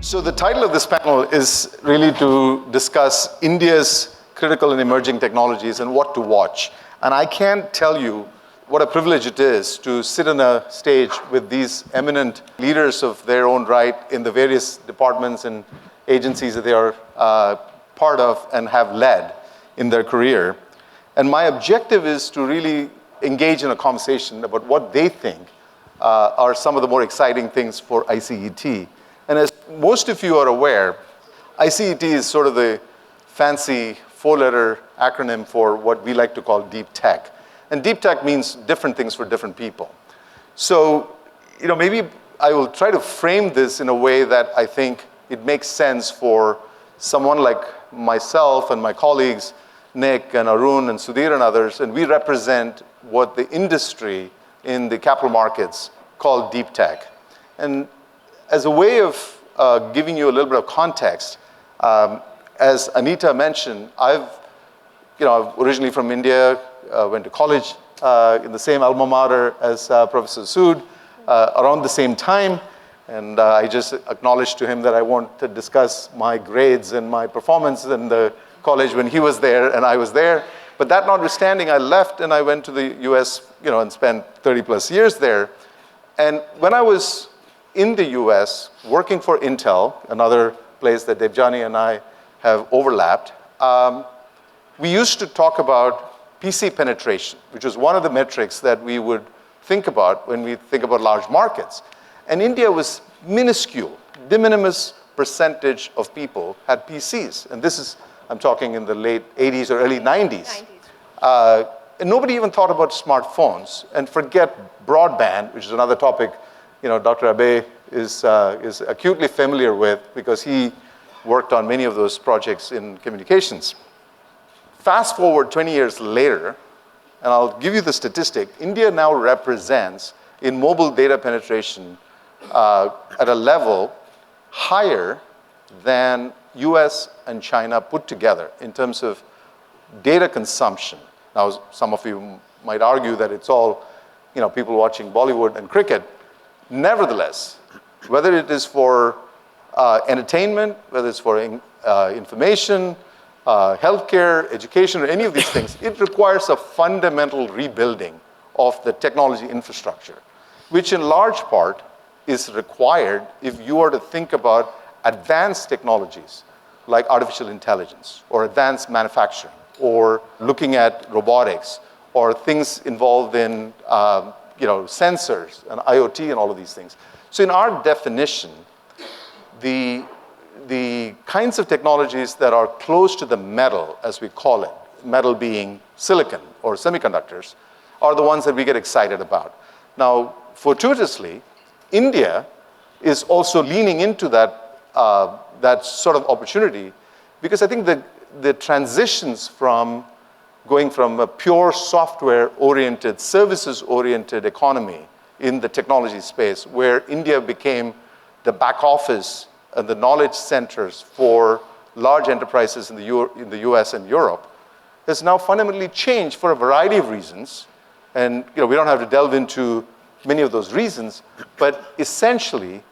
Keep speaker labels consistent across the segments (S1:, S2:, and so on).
S1: So the title of this panel is really to discuss India's critical and emerging technologies and what to watch. And I can't tell you what a privilege it is to sit on a stage with these eminent leaders of their own right in the various departments and agencies that they are part of and have led in their career. And my objective is to really engage in a conversation about what they think are some of the more exciting things for ICET. And as most of you are aware, ICET is sort of the fancy four-letter acronym for what we like to call deep tech. And deep tech means different things for different people. So, maybe I will try to frame this in a way that I think it makes sense for someone like myself and my colleagues, Nick and Arun and Sudhir and others, and we represent what the industry in the capital markets call deep tech. And as a way of giving you a little bit of context, as Anita mentioned, I'm originally from India, went to college in the same alma mater as Professor Sood around the same time. And I just acknowledged to him that I want to discuss my grades and my performance in the college when he was there and I was there. But that notwithstanding, I left and I went to the US, and spent 30 plus years there. And when I was in the US working for Intel, another place that Debjani and I have overlapped, we used to talk about PC penetration, which was one of the metrics that we would think about when we think about large markets. And India was minuscule, de minimis percentage of people had PCs. And this is, I'm talking in the late 80s or early 90s. And nobody even thought about smartphones. And forget broadband, which is another topic, Dr. Abhay is acutely familiar with because he worked on many of those projects in communications. Fast forward 20 years later, and I'll give you the statistic, India now represents in mobile data penetration at a level higher than US and China put together in terms of data consumption. Now, some of you might argue that it's all, people watching Bollywood and cricket. Nevertheless, whether it is for entertainment, whether it's for information, healthcare, education, or any of these things, it requires a fundamental rebuilding of the technology infrastructure, which in large part is required if you are to think about advanced technologies like artificial intelligence or advanced manufacturing or looking at robotics or things involved in sensors and IoT and all of these things. So in our definition, the kinds of technologies that are close to the metal, as we call it, metal being silicon or semiconductors, are the ones that we get excited about. Now, fortuitously, India is also leaning into that sort of opportunity because I think the transitions from going from a pure software-oriented, services-oriented economy in the technology space, where India became the back office and the knowledge centers for large enterprises in the US and Europe, has now fundamentally changed for a variety of reasons. And we don't have to delve into many of those reasons, but essentially,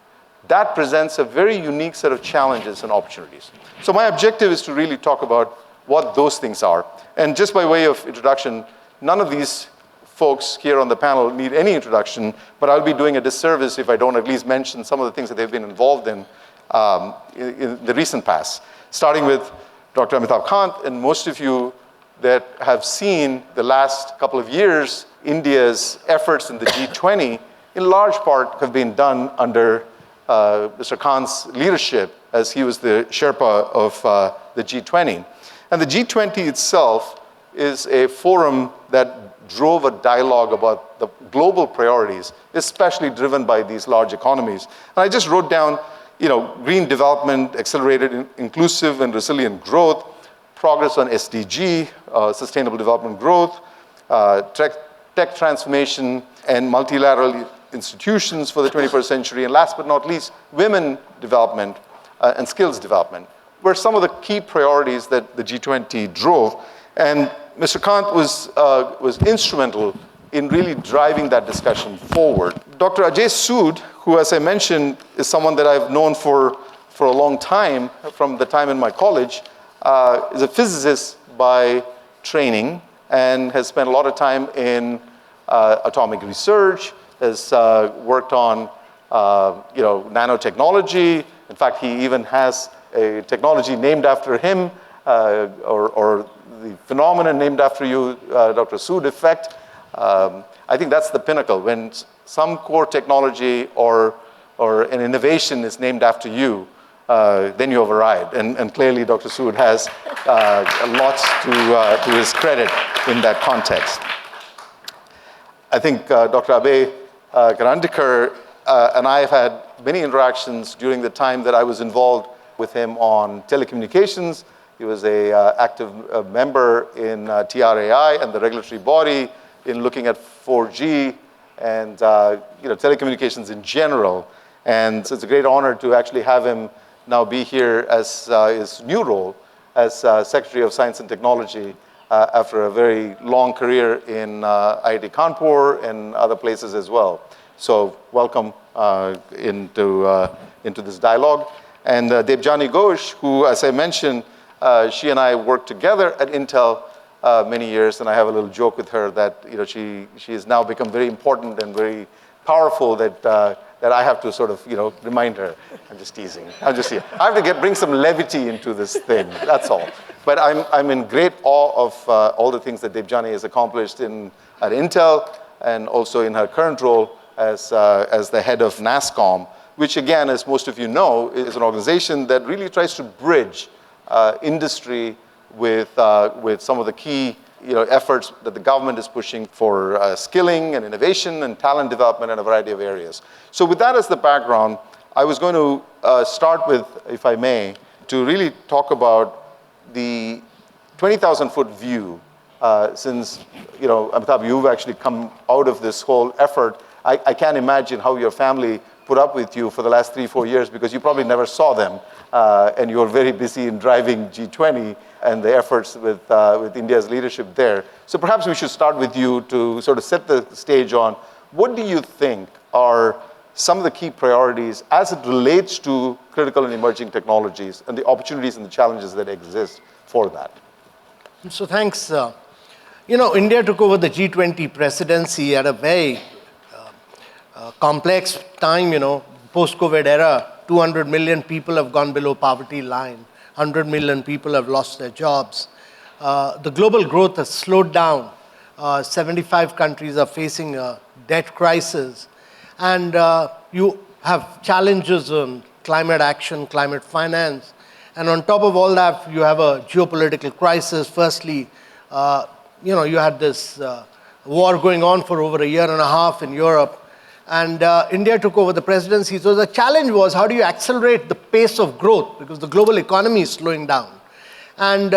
S1: that presents a very unique set of challenges and opportunities. So my objective is to really talk about what those things are. And just by way of introduction, none of these folks here on the panel need any introduction, but I'll be doing a disservice if I don't at least mention some of the things that they've been involved in the recent past. Starting with Dr. Amitabh Kant, and most of you that have seen the last couple of years, India's efforts in the G20, in large part have been done under Mr. Kant's leadership as he was the Sherpa of the G20. And the G20 itself is a forum that drove a dialogue about the global priorities, especially driven by these large economies. And I just wrote down, green development, accelerated inclusive and resilient growth, progress on SDG, sustainable development growth, tech transformation, and multilateral institutions for the 21st century, and last but not least, women development and skills development were some of the key priorities that the G20 drove. And Mr. Kant was instrumental in really driving that discussion forward. Dr. Ajay Sood, who, as I mentioned, is someone that I've known for for a long time, from the time in my college, is a physicist by training and has spent a lot of time in atomic research, has worked on nanotechnology. In fact, he even has a technology named after him, or the phenomenon named after you, Dr. Sood effect. I think that's the pinnacle. When some core technology or an innovation is named after you, then you have arrived. And clearly, Dr. Sood has lots to his credit in that context. I think Dr. Abhay Karandikar and I have had many interactions during the time that I was involved with him on telecommunications. He was an active member in TRAI and the regulatory body in looking at 4G and telecommunications in general. And so it's a great honor to actually have him now be here as his new role as Secretary of Science and Technology after a very long career in IIT Kanpur and other places as well. So welcome into this dialogue. And Debjani Ghosh, who, as I mentioned, she and I worked together at Intel many years, and I have a little joke with her that she has now become very important and very powerful that I have to sort of remind her. I'm just teasing. I have to bring some levity into this thing. That's all. But I'm in great awe of all the things that Debjani has accomplished at Intel and also in her current role as the head of NASSCOM, which again, as most of you know, is an organization that really tries to bridge industry with some of the key efforts that the government is pushing for skilling and innovation and talent development in a variety of areas. So with that as the background, I was going to start with, if I may, to really talk about the 20,000-foot view. Since Amitabh, you've actually come out of this whole effort, I can't imagine how your family put up with you for the last 3-4 years, because you probably never saw them, and you're very busy in driving G20 and the efforts with India's leadership there. So perhaps we should start with you to sort of set the stage on what do you think are some of the key priorities as it relates to critical and emerging technologies and the opportunities and the challenges that exist for that.
S2: So thanks. India took over the G20 presidency at a very complex time, post-COVID era. 200 million people have gone below poverty line. 100 million people have lost their jobs. The global growth has slowed down. 75 countries are facing a debt crisis. And you have challenges on climate action, climate finance. And on top of all that, you have a geopolitical crisis. Firstly, you had this war going on for over a year and a half in Europe. And India took over the presidency. So the challenge was, how do you accelerate the pace of growth? Because the global economy is slowing down. And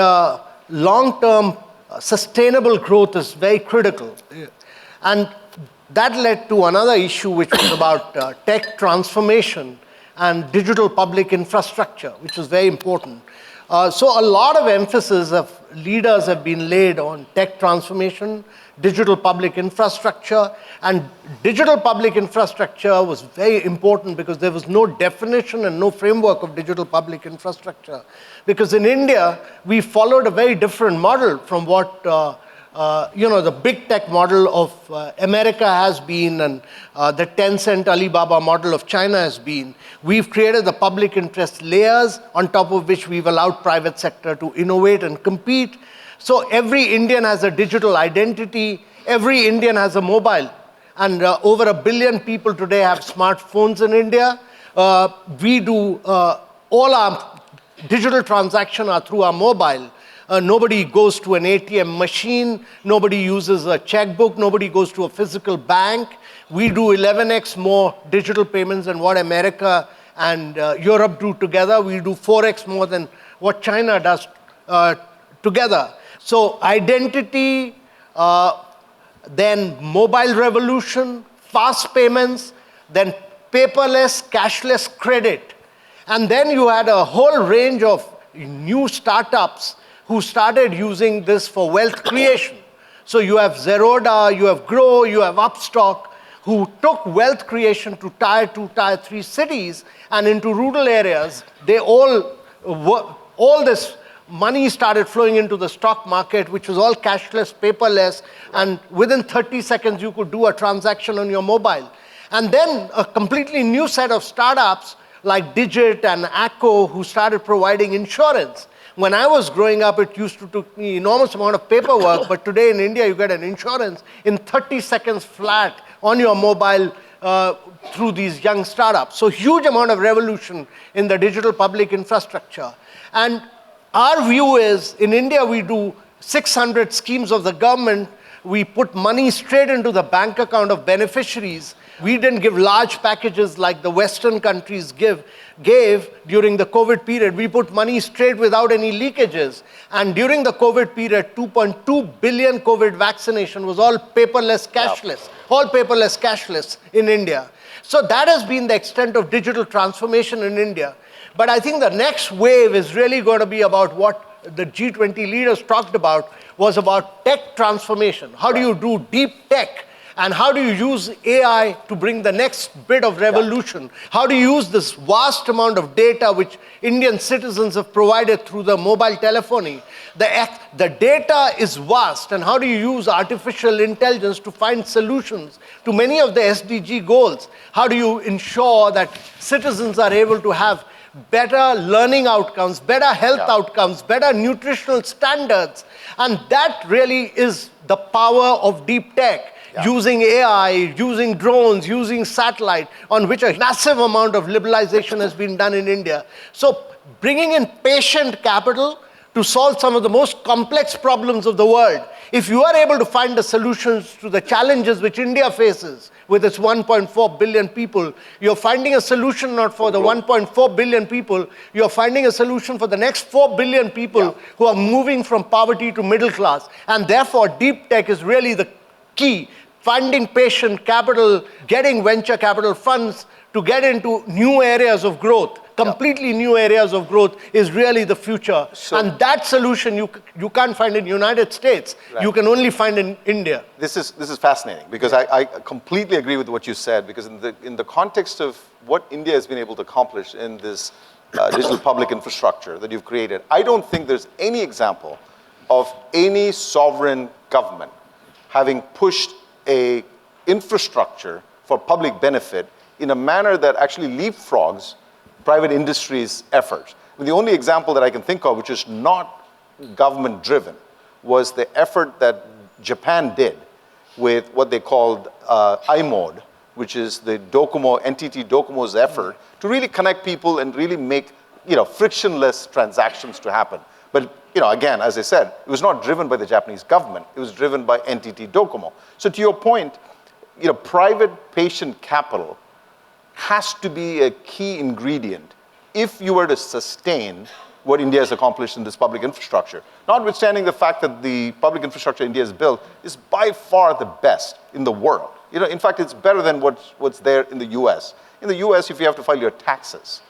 S2: long-term sustainable growth is very critical. And that led to another issue, which was about tech transformation and digital public infrastructure, which was very important. So a lot of emphasis of leaders have been laid on tech transformation, digital public infrastructure, and digital public infrastructure was very important because there was no definition and no framework of digital public infrastructure. Because in India, we followed a very different model from what the big tech model of America has been and the Tencent Alibaba model of China has been. We've created the public interest layers on top of which we've allowed private sector to innovate and compete. So every Indian has a digital identity. Every Indian has a mobile. And over 1 billion people today have smartphones in India. We do all our digital transactions are through our mobile. Nobody goes to an ATM machine. Nobody uses a checkbook. Nobody goes to a physical bank. We do 11x more digital payments than what America and Europe do together. We do 4x more than what China does together. So identity, then mobile revolution, fast payments, then paperless, cashless credit. And then you had a whole range of new startups who started using this for wealth creation. So you have Zerodha, you have Grow, you have Upstock, who took wealth creation to tier 2, tier 3 cities and into rural areas. They all this money started flowing into the stock market, which was all cashless, paperless, and within 30 seconds you could do a transaction on your mobile. And then a completely new set of startups like Digit and Acco who started providing insurance. When I was growing up, it used to take me enormous amount of paperwork, but today in India, you get an insurance in 30 seconds flat on your mobile through these young startups. So huge amount of revolution in the digital public infrastructure. And our view is, in India, we do 600 schemes of the government. We put money straight into the bank account of beneficiaries. We didn't give large packages like the Western countries gave during the COVID period. We put money straight without any leakages. And during the COVID period, 2.2 billion COVID vaccination was all paperless, cashless. All paperless, cashless in India. So that has been the extent of digital transformation in India. But I think the next wave is really going to be about what the G20 leaders talked about, was about tech transformation. How do you do deep tech? And how do you use AI to bring the next bit of revolution? How do you use this vast amount of data which Indian citizens have provided through the mobile telephony? The data is vast, and how do you use artificial intelligence to find solutions to many of the SDG goals? How do you ensure that citizens are able to have better learning outcomes, better health outcomes, better nutritional standards? And that really is the power of deep tech. Using AI, using drones, using satellite, on which a massive amount of liberalization has been done in India. So bringing in patient capital to solve some of the most complex problems of the world. If you are able to find the solutions to the challenges which India faces with its 1.4 billion people, you're finding a solution not for the 1.4 billion people, you're finding a solution for the next 4 billion people who are moving from poverty to middle class. And therefore, deep tech is really the key. Finding patient capital, getting venture capital funds to get into new areas of growth, completely new areas of growth is really the future. So, and that solution you can't find in the United States. Right. You can only find in India.
S1: This is fascinating because I completely agree with what you said, because in the context of what India has been able to accomplish in this digital public infrastructure that you've created, I don't think there's any example of any sovereign government having pushed a infrastructure for public benefit in a manner that actually leapfrogs private industry's efforts. I mean, the only example that I can think of which is not government driven was the effort that Japan did with what they called iMode, which is the NTT Docomo's effort to really connect people and really make frictionless transactions to happen. But again, as I said, it was not driven by the Japanese government. It was driven by NTT Docomo. So to your point, private patient capital has to be a key ingredient if you were to sustain what India has accomplished in this public infrastructure. Notwithstanding the fact that the public infrastructure India has built is by far the best in the world. In fact, it's better than what's there in the US. In the US, if you have to file your taxes,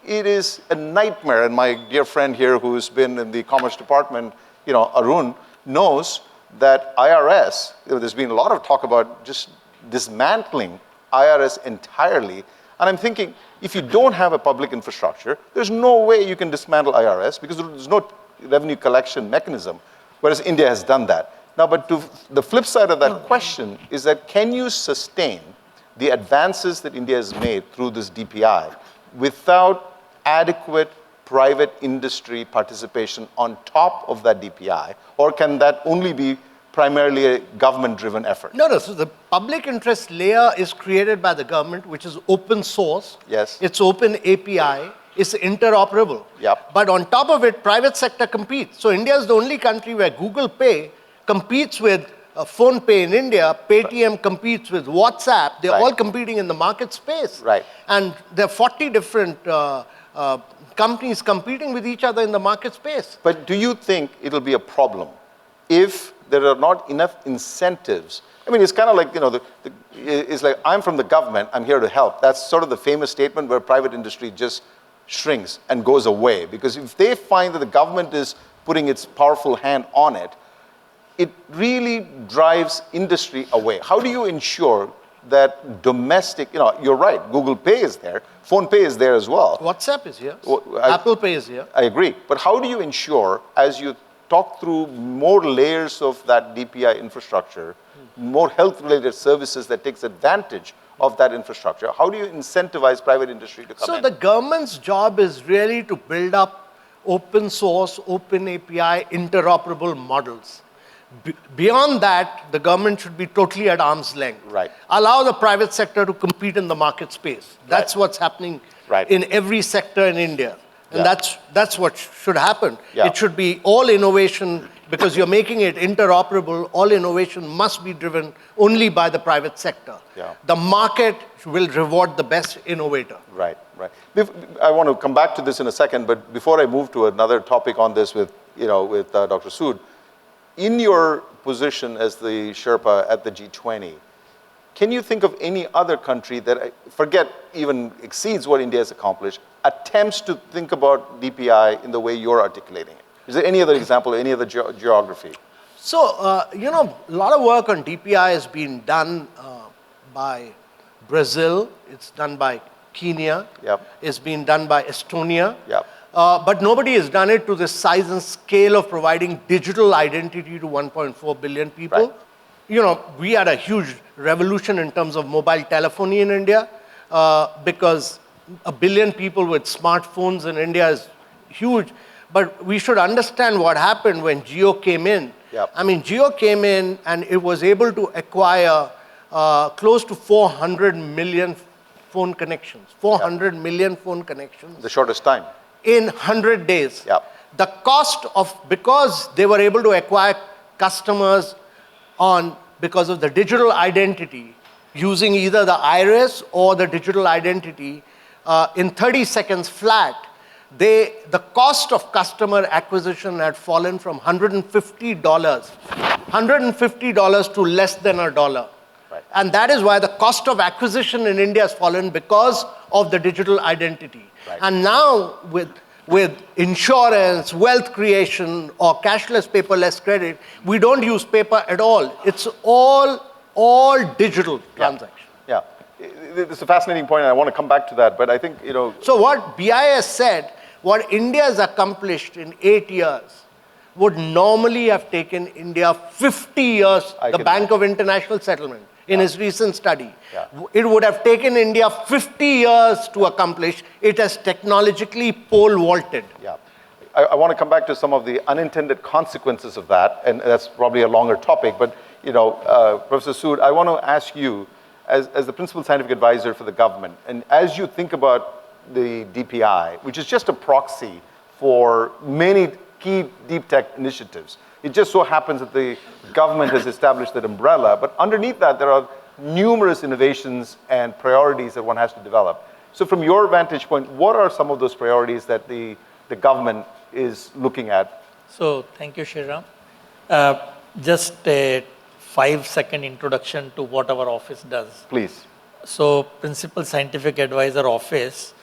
S1: it is a nightmare. And my dear friend here who's been in the Commerce Department, Arun, knows that IRS, there's been a lot of talk about just dismantling IRS entirely. And I'm thinking, if you don't have a public infrastructure, there's no way you can dismantle IRS because there's no revenue collection mechanism, whereas India has done that. Now, but to the flip side of that question is that can you sustain the advances that India has made through this DPI without adequate private industry participation on top of that DPI, or can that only be primarily a government-driven effort?
S2: No. So the public interest layer is created by the government, which is open source.
S1: Yes.
S2: It's open API. It's interoperable.
S1: Yep.
S2: But on top of it, private sector competes. So India is the only country where Google Pay competes with Phone Pay in India. Paytm competes with WhatsApp. They're all competing in the market space.
S1: Right.
S2: And there are 40 different companies competing with each other in the market space.
S1: But do you think it'll be a problem if there are not enough incentives? I mean, it's kind of like, it's like, I'm from the government, I'm here to help. That's sort of the famous statement where private industry just shrinks and goes away. Because if they find that the government is putting its powerful hand on it, it really drives industry away. How do you ensure that domestic, you're right, Google Pay is there, Phone Pay is there as well.
S2: WhatsApp is here.
S1: Well,
S2: Apple Pay is here.
S1: I agree. But how do you ensure, as you talk through more layers of that DPI infrastructure, more health-related services that takes advantage of that infrastructure, how do you incentivize private industry to come in?
S2: So the government's job is really to build up open source, open API, interoperable models. Beyond that, the government should be totally at arm's length.
S1: Right.
S2: Allow the private sector to compete in the market space. That's
S1: Right.
S2: what's happening
S1: Right.
S2: in every sector in India. And
S1: Yeah.
S2: that's what should happen.
S1: Yeah.
S2: It should be all innovation, because you're making it interoperable, all innovation must be driven only by the private sector.
S1: Yeah.
S2: The market will reward the best innovator.
S1: Right, right. I want to come back to this in a second, but before I move to another topic on this with Dr. Sood, in your position as the Sherpa at the G20, can you think of any other country that, forget even exceeds what India has accomplished, attempts to think about DPI in the way you're articulating it? Is there any other example, any other geography?
S2: So, a lot of work on DPI has been done by Brazil, it's done by Kenya,
S1: Yep.
S2: it's been done by Estonia.
S1: Yep.
S2: But nobody has done it to the size and scale of providing digital identity to 1.4 billion people.
S1: Right.
S2: We had a huge revolution in terms of mobile telephony in India because 1 billion people with smartphones in India is huge. But we should understand what happened when Jio came in.
S1: Yep.
S2: I mean, Jio came in and it was able to acquire close to 400 million phone connections. 400 million phone connections.
S1: The shortest time.
S2: In 100 days.
S1: Yep.
S2: The cost of, because they were able to acquire customers because of the digital identity, using either the iris or the digital identity, in 30 seconds flat, the cost of customer acquisition had fallen from $150 to less than $1.
S1: Right.
S2: And that is why the cost of acquisition in India has fallen because of the digital identity.
S1: Right.
S2: And now with insurance, wealth creation, or cashless paperless credit, we don't use paper at all. It's all digital transaction.
S1: Yeah. It's a fascinating point, and I want to come back to that, but I think,
S2: So what BIS said, what India has accomplished in 8 years would normally have taken India 50 years, the Bank of International Settlement, in his recent study.
S1: Yeah.
S2: It would have taken India 50 years to accomplish. It has technologically pole vaulted.
S1: Yeah. I want to come back to some of the unintended consequences of that, and that's probably a longer topic, but, Professor Sood, I want to ask you, as the principal scientific advisor for the government, and as you think about the DPI, which is just a proxy for many key deep tech initiatives. It just so happens that the government has established that umbrella, but underneath that there are numerous innovations and priorities that one has to develop. So from your vantage point, what are some of those priorities that the government is looking at?
S3: So thank you, Sriram. Just a 5-second introduction to what our office does.
S1: Please.
S3: So Principal Scientific Advisor Office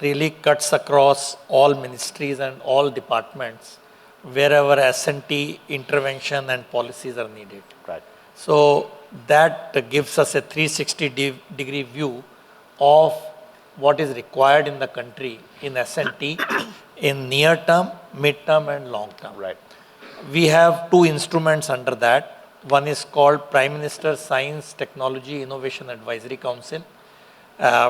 S3: really cuts across all ministries and all departments wherever S&T intervention and policies are needed.
S1: Right.
S3: So that gives us a 360-degree view of what is required in the country in S&T in near term, mid term, and long term.
S1: Right.
S3: We have 2 instruments under that. One is called Prime Minister's Science, Technology, Innovation Advisory Council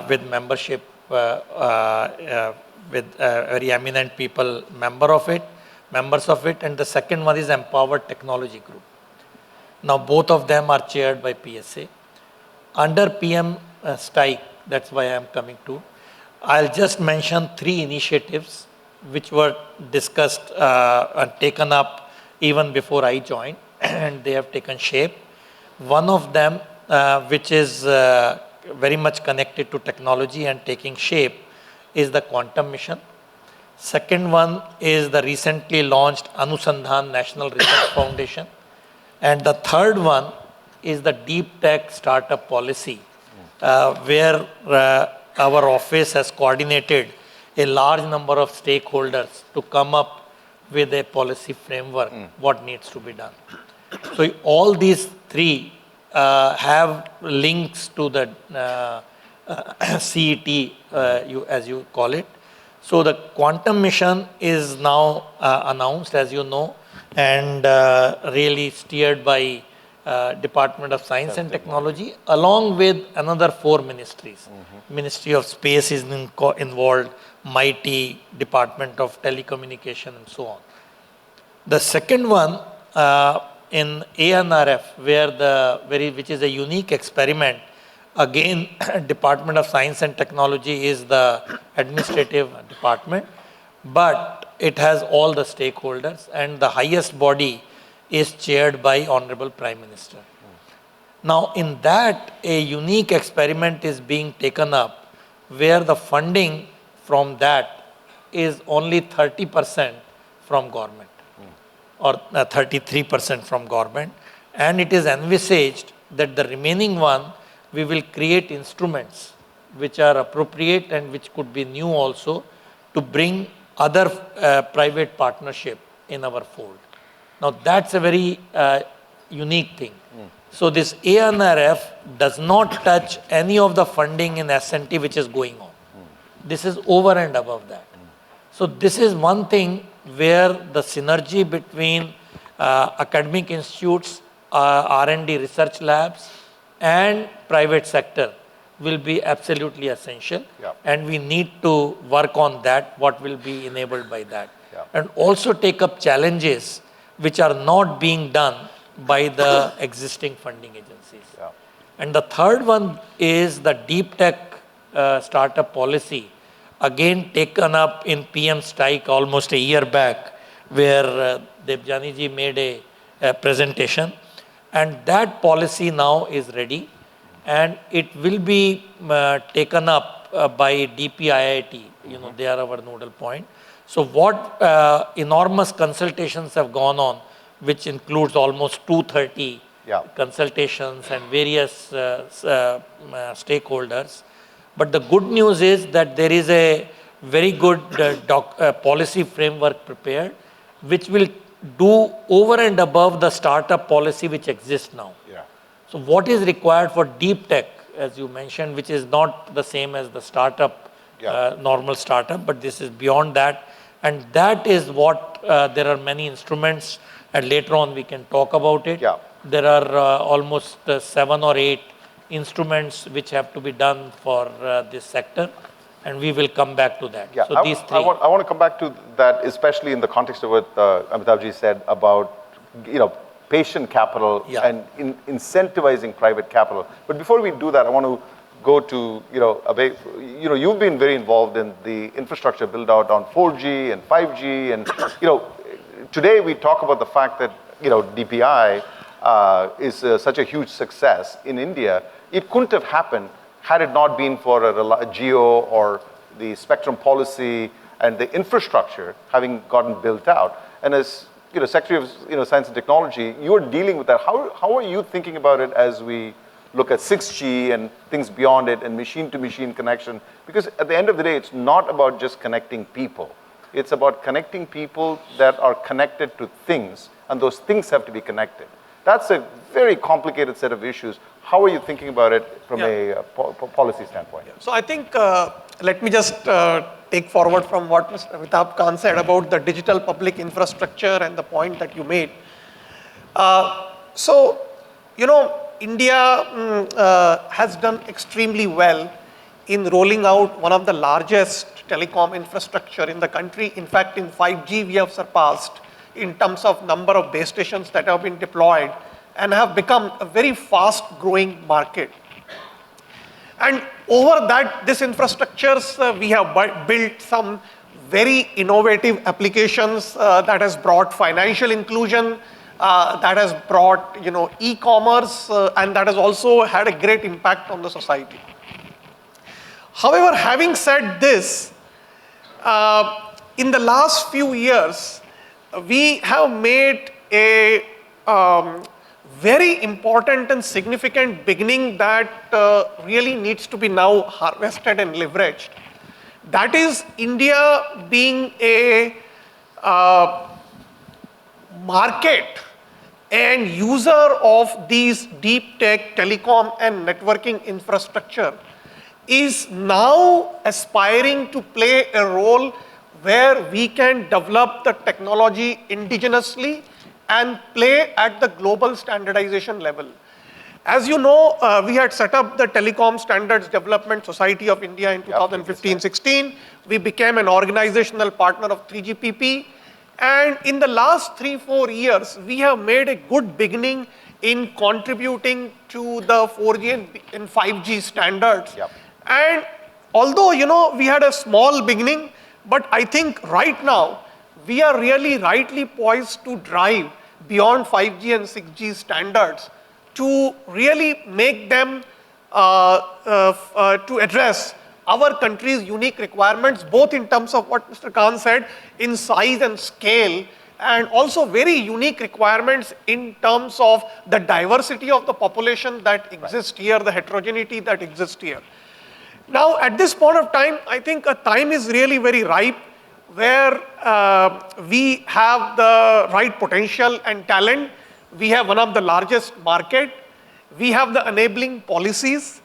S3: with membership with very eminent people members of it, and the second one is Empowered Technology Group. Now both of them are chaired by PSA. Under PM Strike, that's why I am coming to, I'll just mention 3 initiatives which were discussed and taken up even before I joined, and they have taken shape. One of them, which is very much connected to technology and taking shape, is the quantum mission. Second one is the recently launched Anusandhan National Research Foundation. And the third one is the deep tech startup policy, where our office has coordinated a large number of stakeholders to come up with a policy framework, what needs to be done. So all these 3 have links to the CET, as you call it. So the quantum mission is now announced, as you know, and really steered by Department of Science and Technology, along with another 4 ministries. Ministry of Space is involved, MIT, Department of Telecommunication, and so on. The second one in ANRF, which is a unique experiment, again, Department of Science and Technology is the administrative department, but it has all the stakeholders, and the highest body is chaired by Honorable Prime Minister. Now, in that, a unique experiment is being taken up where the funding from that is only 30% from government or 33% from government, and it is envisaged that the remaining one we will create instruments which are appropriate and which could be new also to bring other private partnership in our fold. Now that's a very unique thing. So this ANRF does not touch any of the funding in S&T which is going on. This is over and above that. So this is one thing where the synergy between academic institutes, R&D research labs, and private sector will be absolutely essential.
S1: Yeah.
S3: And we need to work on that, what will be enabled by that.
S1: Yeah.
S3: And also take up challenges which are not being done by the existing funding agencies.
S1: Yeah.
S3: And the third one is the deep tech startup policy, again taken up in PM Strike almost a year back, where Debjani ji made a presentation. And that policy now is ready, and it will be taken up by DPI IIT. You know, they are our nodal point. So what enormous consultations have gone on, which includes almost 230 consultations and various stakeholders. But the good news is that there is a very good policy framework prepared, which will do over and above the startup policy which exists now.
S1: Yeah.
S3: So what is required for deep tech, as you mentioned, which is not the same as the startup, normal startup, but this is beyond that. And that is what, there are many instruments, and later on we can talk about it.
S1: Yeah.
S3: There are almost 7 or 8 instruments which have to be done for this sector, and we will come back to that.
S1: Yeah.
S3: So these three.
S1: I want to come back to that, especially in the context of what Amitabh ji said about, patient capital and incentivizing private capital. But before we do that, I want to go to, Abhay, you've been very involved in the infrastructure build out on 4G and 5G. And, today we talk about the fact that, DPI is such a huge success in India. It couldn't have happened had it not been for a geo or the spectrum policy and the infrastructure having gotten built out. And as Secretary of Science and Technology, you're dealing with that. How are you thinking about it as we look at 6G and things beyond it and machine-to-machine connection? Because at the end of the day, it's not about just connecting people. It's about connecting people that are connected to things, and those things have to be connected. That's a very complicated set of issues. How are you thinking about it from a policy standpoint?
S4: So I think, let me just take forward from what Mr. Amitabh Kant said about the digital public infrastructure and the point that you made. India has done extremely well in rolling out one of the largest telecom infrastructure in the country. In fact, in 5G, we have surpassed in terms of number of base stations that have been deployed and have become a very fast growing market. And over that, this infrastructures, we have built some very innovative applications that has brought financial inclusion, that has brought e-commerce, and that has also had a great impact on the society. However, having said this, in the last few years, we have made a very important and significant beginning that really needs to be now harvested and leveraged. That is India being a market and user of these deep tech, telecom and networking infrastructure is now aspiring to play a role where we can develop the technology indigenously and play at the global standardization level. As you know, we had set up the Telecom Standards Development Society of India in 2015-16. We became an organizational partner of 3GPP. And in the last 3-4 years, we have made a good beginning in contributing to the 4G and 5G standards. And although, we had a small beginning, but I think right now, we are really rightly poised to drive beyond 5G and 6G standards to really make them to address our country's unique requirements, both in terms of what Mr. Kant said, in size and scale, and also very unique requirements in terms of the diversity of the population that exists here, the heterogeneity that exists here. Now, at this point of time, I think a time is really very ripe where we have the right potential and talent. We have one of the largest market. We have the enabling policies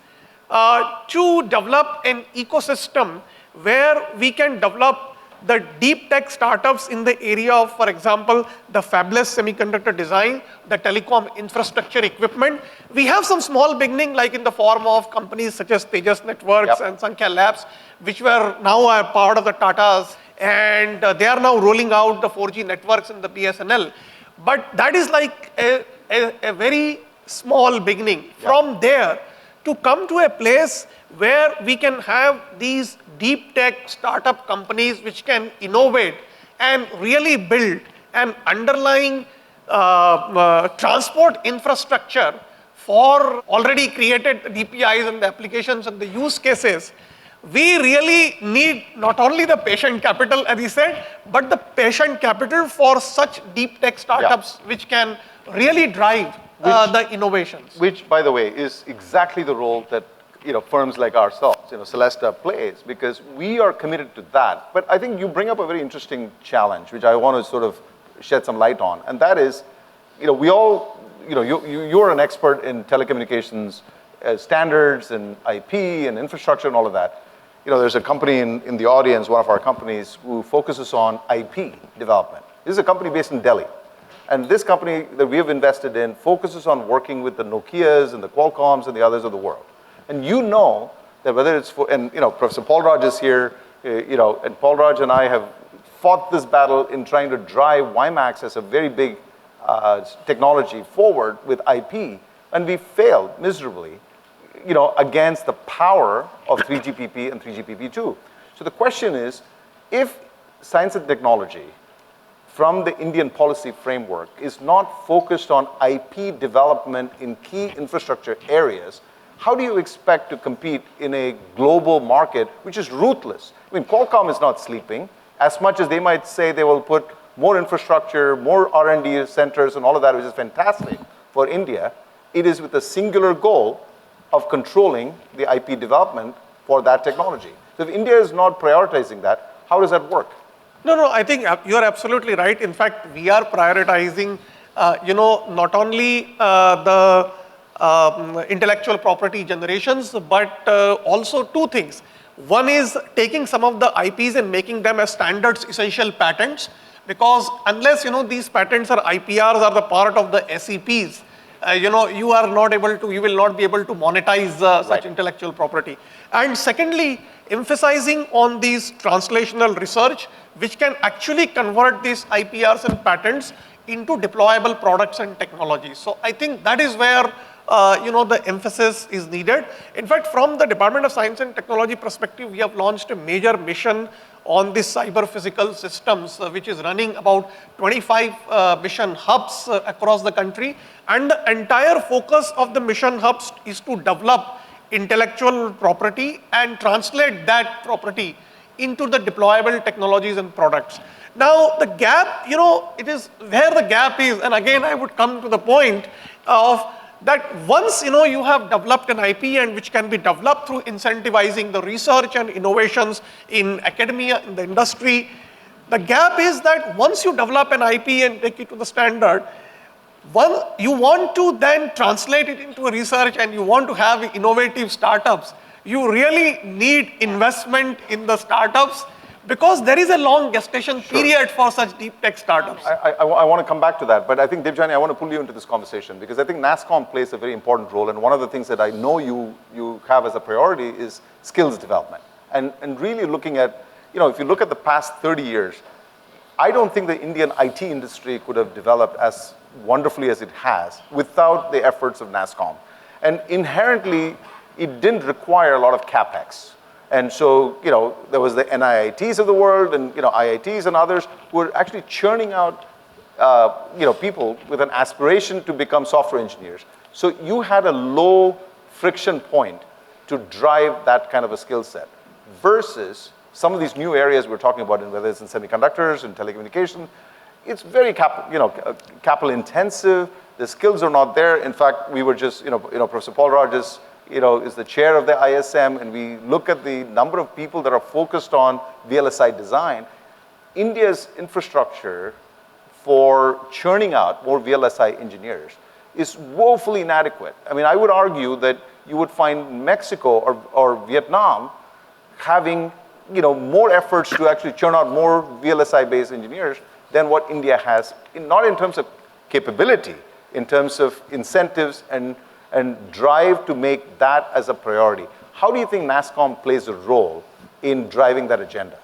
S4: to develop an ecosystem where we can develop the deep tech startups in the area of, for example, the fabless semiconductor design, the telecom infrastructure equipment. We have some small beginning like in the form of companies such as Tejas Networks and Sankhya Labs, which were now a part of the Tatas, and they are now rolling out the 4G networks in the BSNL. But that is like a very small beginning. From there, to come to a place where we can have these deep tech startup companies which can innovate and really build an underlying transport infrastructure for already created DPIs and the applications and the use cases, we really need not only the patient capital, as he said, but the patient capital for such deep tech startups which can really drive the innovations.
S1: Which, by the way, is exactly the role that firms like ourselves, Celesta plays, because we are committed to that. But I think you bring up a very interesting challenge, which I want to sort of shed some light on, and that is, we all, you're an expert in telecommunications standards and IP and infrastructure and all of that. There's a company in the audience, one of our companies, who focuses on IP development. This is a company based in Delhi. And this company that we have invested in focuses on working with the Nokias and the Qualcomms and the others of the world. And that whether it's Professor Paul Raj is here, and Paul Raj and I have fought this battle in trying to drive WiMAX as a very big technology forward with IP, and we failed miserably, against the power of 3GPP and 3GPP2. So the question is, if science and technology from the Indian policy framework is not focused on IP development in key infrastructure areas, how do you expect to compete in a global market which is ruthless? I mean, Qualcomm is not sleeping. As much as they might say they will put more infrastructure, more R&D centers and all of that, which is fantastic for India, it is with a singular goal of controlling the IP development for that technology. So if India is not prioritizing that, how does that work?
S4: No, I think you're absolutely right. In fact, we are prioritizing, not only the intellectual property generations, but also two things. One is taking some of the IPs and making them as standards essential patents, because unless these patents or IPRs are the part of the SEPs, you will not be able to monetize such intellectual property. And secondly, emphasizing on these translational research, which can actually convert these IPRs and patents into deployable products and technologies. So I think that is where the emphasis is needed. In fact, from the Department of Science and Technology perspective, we have launched a major mission on the cyber physical systems, which is running about 25 mission hubs across the country. And the entire focus of the mission hubs is to develop intellectual property and translate that property into the deployable technologies and products. Now, the gap, it is where the gap is, and again, I would come to the point of that once, you have developed an IP and which can be developed through incentivizing the research and innovations in academia, in the industry, the gap is that once you develop an IP and take it to the standard, You want to then translate it into a research and you want to have innovative startups. You really need investment in the startups because there is a long gestation period for such deep tech startups.
S1: I want to come back to that, but I think, Debjani, I want to pull you into this conversation because I think NASSCOM plays a very important role, and one of the things that I know you have as a priority is skills development. And really looking at, if you look at the past 30 years, I don't think the Indian IT industry could have developed as wonderfully as it has without the efforts of NASSCOM. And inherently, it didn't require a lot of CapEx. And so, there was the NIITs of the world and, IITs and others who were actually churning out, people with an aspiration to become software engineers. So you had a low friction point to drive that kind of a skill set versus some of these new areas we're talking about, whether it's in semiconductors and telecommunications. It's very capital intensive. The skills are not there. In fact, we were just, Professor Paul Rogers, is the chair of the ISM, and we look at the number of people that are focused on VLSI design. India's infrastructure for churning out more VLSI engineers is woefully inadequate. I mean, I would argue that you would find Mexico or Vietnam having, more efforts to actually churn out more VLSI-based engineers than what India has, not in terms of capability, in terms of incentives and drive to make that as a priority. How do you think NASSCOM plays a role in driving that agenda?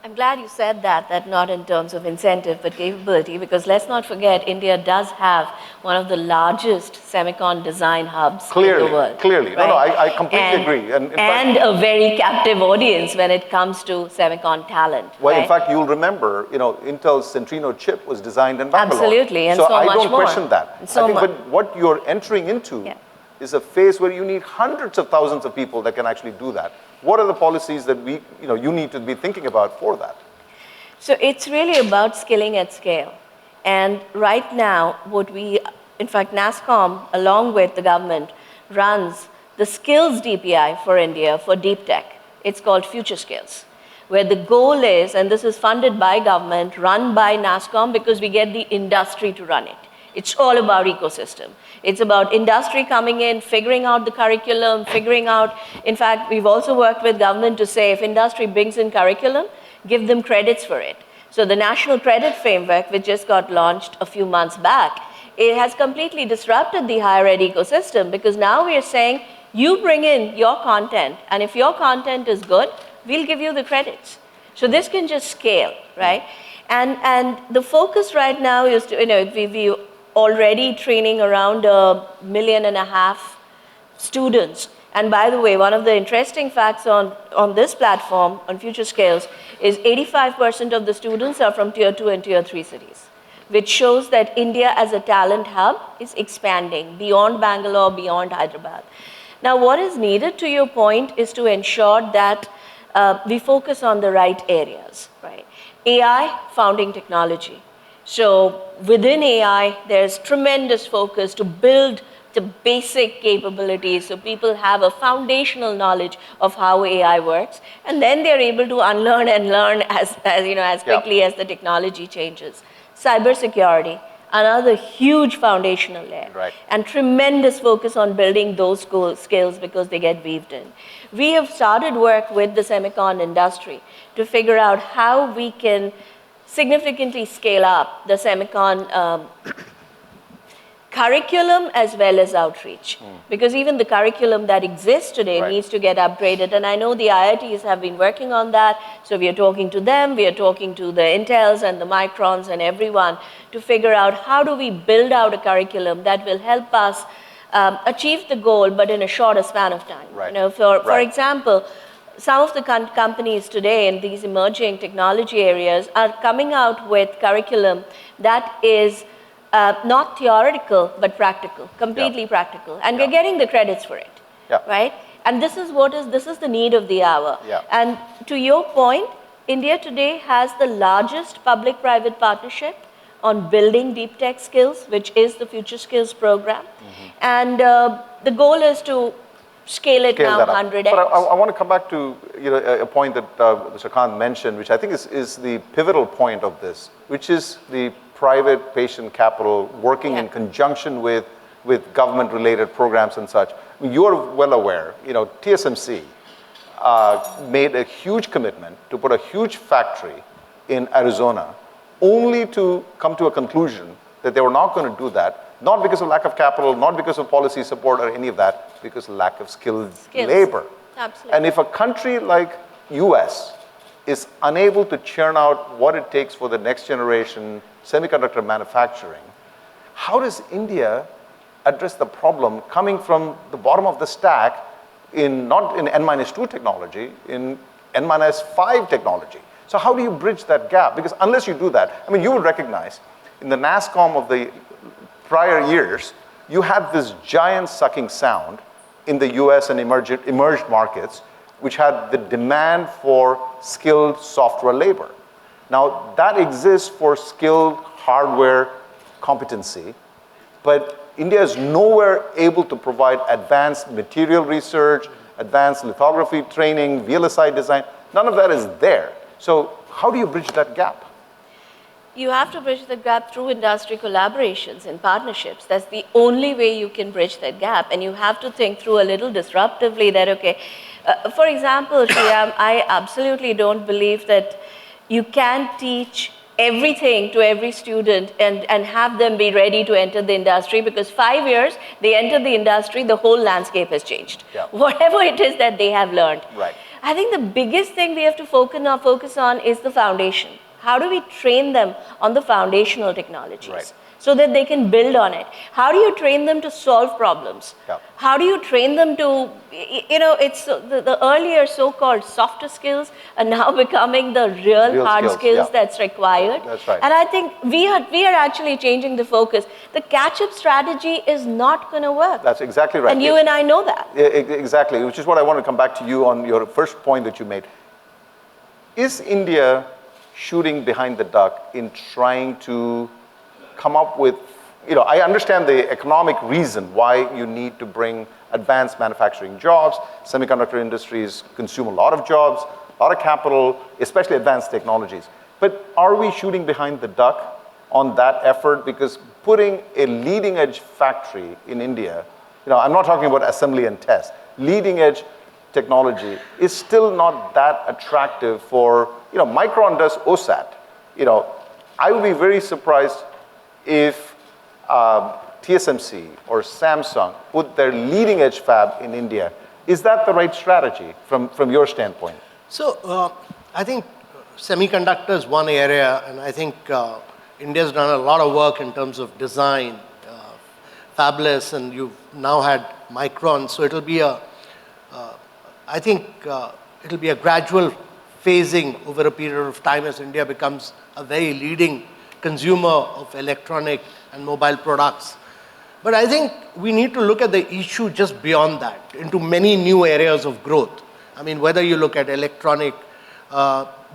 S5: I'm glad you said that not in terms of incentive, but capability, because let's not forget, India does have one of the largest semicon design hubs in the world.
S1: Clearly.
S5: Right?
S1: No, I completely agree.
S5: And a very captive audience when it comes to semicon talent.
S1: Well,
S5: right?
S1: in fact, you'll remember, Intel's Centrino chip was designed in Bangalore.
S5: Absolutely, and
S1: so
S5: so
S1: I
S5: much
S1: don't
S5: more.
S1: question that.
S5: And so
S1: I think,
S5: much.
S1: but what you're entering into is a phase where you need hundreds of thousands of people that can actually do that. What are the policies that you need to be thinking about for that?
S5: So it's really about skilling at scale. And right now, in fact, NASSCOM, along with the government, runs the skills DPI for India for deep tech. It's called Future Skills, where the goal is, and this is funded by government, run by NASSCOM because we get the industry to run it. It's all about ecosystem. It's about industry coming in, figuring out the curriculum, in fact, we've also worked with government to say if industry brings in curriculum, give them credits for it. So the National Credit Framework, which just got launched a few months back, it has completely disrupted the higher ed ecosystem because now we are saying, you bring in your content, and if your content is good, we'll give you the credits. So this can just scale, right? And the focus right now is to, we already training around 1.5 million students. And by the way, one of the interesting facts on this platform, on Future Skills, is 85% of the students are from Tier 2 and Tier 3 cities, which shows that India as a talent hub is expanding beyond Bangalore, beyond Hyderabad. Now, what is needed, to your point, is to ensure that we focus on the right areas, right? AI, founding technology. So within AI, there's tremendous focus to build the basic capabilities so people have a foundational knowledge of how AI works, and then they're able to unlearn and learn as quickly as the technology changes. Cybersecurity, another huge foundational layer,
S1: right.
S5: And tremendous focus on building those skills because they get weaved in. We have started work with the semicon industry to figure out how we can significantly scale up the semicon curriculum as well as outreach. Because even the curriculum that exists today needs to get upgraded. And I know the IITs have been working on that. So we are talking to them, we are talking to the Intels and the Microns and everyone to figure out how do we build out a curriculum that will help us achieve the goal, but in a shorter span of time.
S1: Right.
S5: For example, some of the companies today in these emerging technology areas are coming out with curriculum that is not theoretical, but practical, completely practical. And we're getting the credits for it, right? And this is the need of the hour. And to your point, India today has the largest public-private partnership on building deep tech skills, which is the Future Skills program. And the goal is to scale it now 100x.
S1: But I want to come back to a point that Mr. Kant mentioned, which I think is the pivotal point of this, which is the private patient capital working in conjunction with government-related programs and such. I mean, you're well aware, TSMC made a huge commitment to put a huge factory in Arizona, only to come to a conclusion that they were not going to do that, not because of lack of capital, not because of policy support or any of that, because of lack of skilled labor.
S5: Absolutely.
S1: And if a country like US is unable to churn out what it takes for the next generation semiconductor manufacturing, how does India address the problem coming from the bottom of the stack not in N-2 technology, in N-5 technology? So how do you bridge that gap? Because unless you do that, I mean, you would recognize in the NASSCOM of the prior years, you had this giant sucking sound in the US and emerged markets, which had the demand for skilled software labor. Now, that exists for skilled hardware competency, but India is nowhere able to provide advanced material research, advanced lithography training, VLSI design. None of that is there. So how do you bridge that gap?
S5: You have to bridge the gap through industry collaborations and partnerships. That's the only way you can bridge that gap. And you have to think through a little disruptively that, okay, for example, Sriram, I absolutely don't believe that you can teach everything to every student and have them be ready to enter the industry, because 5 years, they enter the industry, the whole landscape has changed.
S1: Yeah.
S5: Whatever it is that they have learned.
S1: Right.
S5: I think the biggest thing we have to focus on is the foundation. How do we train them on the foundational technologies?
S1: Right.
S5: So that they can build on it? How do you train them to solve problems?
S1: Yeah.
S5: How do you train them to, it's the earlier so-called softer skills are now becoming the real hard skills that's required.
S1: That's right.
S5: And I think we are actually changing the focus. The catch-up strategy is not going to work.
S1: That's exactly right.
S5: And you and I know that.
S1: Exactly, which is what I want to come back to you on your first point that you made. Is India shooting behind the duck in trying to come up with, I understand the economic reason why you need to bring advanced manufacturing jobs. Semiconductor industries consume a lot of jobs, a lot of capital, especially advanced technologies. But are we shooting behind the duck on that effort? Because putting a leading edge factory in India, I'm not talking about assembly and test, leading edge technology is still not that attractive for, Micron does OSAT. I would be very surprised if TSMC or Samsung put their leading edge fab in India. Is that the right strategy from your standpoint?
S2: So I think semiconductor is one area, and I think India's done a lot of work in terms of design, fabless, and you've now had Micron. So it'll be I think it'll be a gradual phasing over a period of time as India becomes a very leading consumer of electronic and mobile products. But I think we need to look at the issue just beyond that, into many new areas of growth. I mean, whether you look at electronic,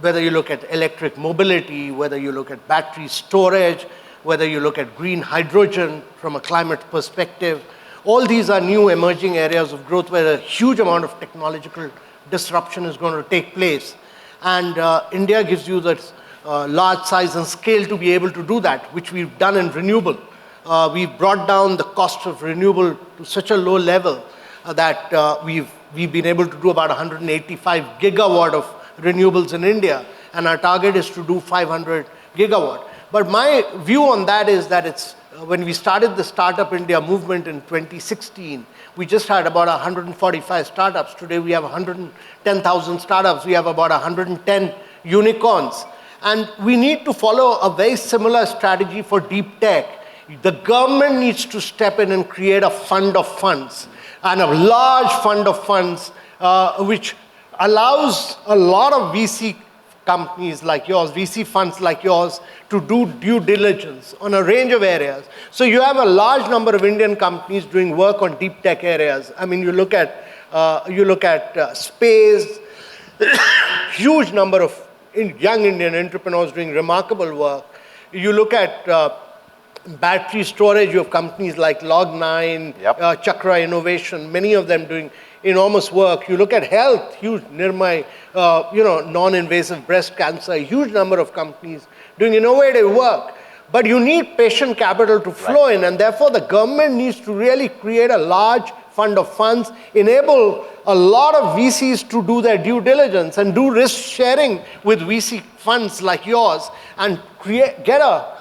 S2: whether you look at electric mobility, whether you look at battery storage, whether you look at green hydrogen from a climate perspective, all these are new emerging areas of growth where a huge amount of technological disruption is going to take place. And India gives you that large size and scale to be able to do that, which we've done in renewable. We've brought down the cost of renewable to such a low level that we've been able to do about 185 gigawatt of renewables in India, and our target is to do 500 gigawatt. But my view on that is that it's when we started the Startup India movement in 2016, we just had about 145 startups. Today we have 110,000 startups. We have about 110 unicorns. And we need to follow a very similar strategy for deep tech. The government needs to step in and create a fund of funds, and a large fund of funds which allows a lot of VC companies like yours, VC funds like yours, to do due diligence on a range of areas. So you have a large number of Indian companies doing work on deep tech areas. I mean, you look at space, huge number of young Indian entrepreneurs doing remarkable work. You look at battery storage, you have companies like Log9, Chakra Innovation, many of them doing enormous work. You look at health, huge Nirmay, non-invasive breast cancer, a huge number of companies doing innovative work. But you need patient capital to flow in, and therefore the government needs to really create a large fund of funds, enable a lot of VCs to do their due diligence and do risk sharing with VC funds like yours, and get a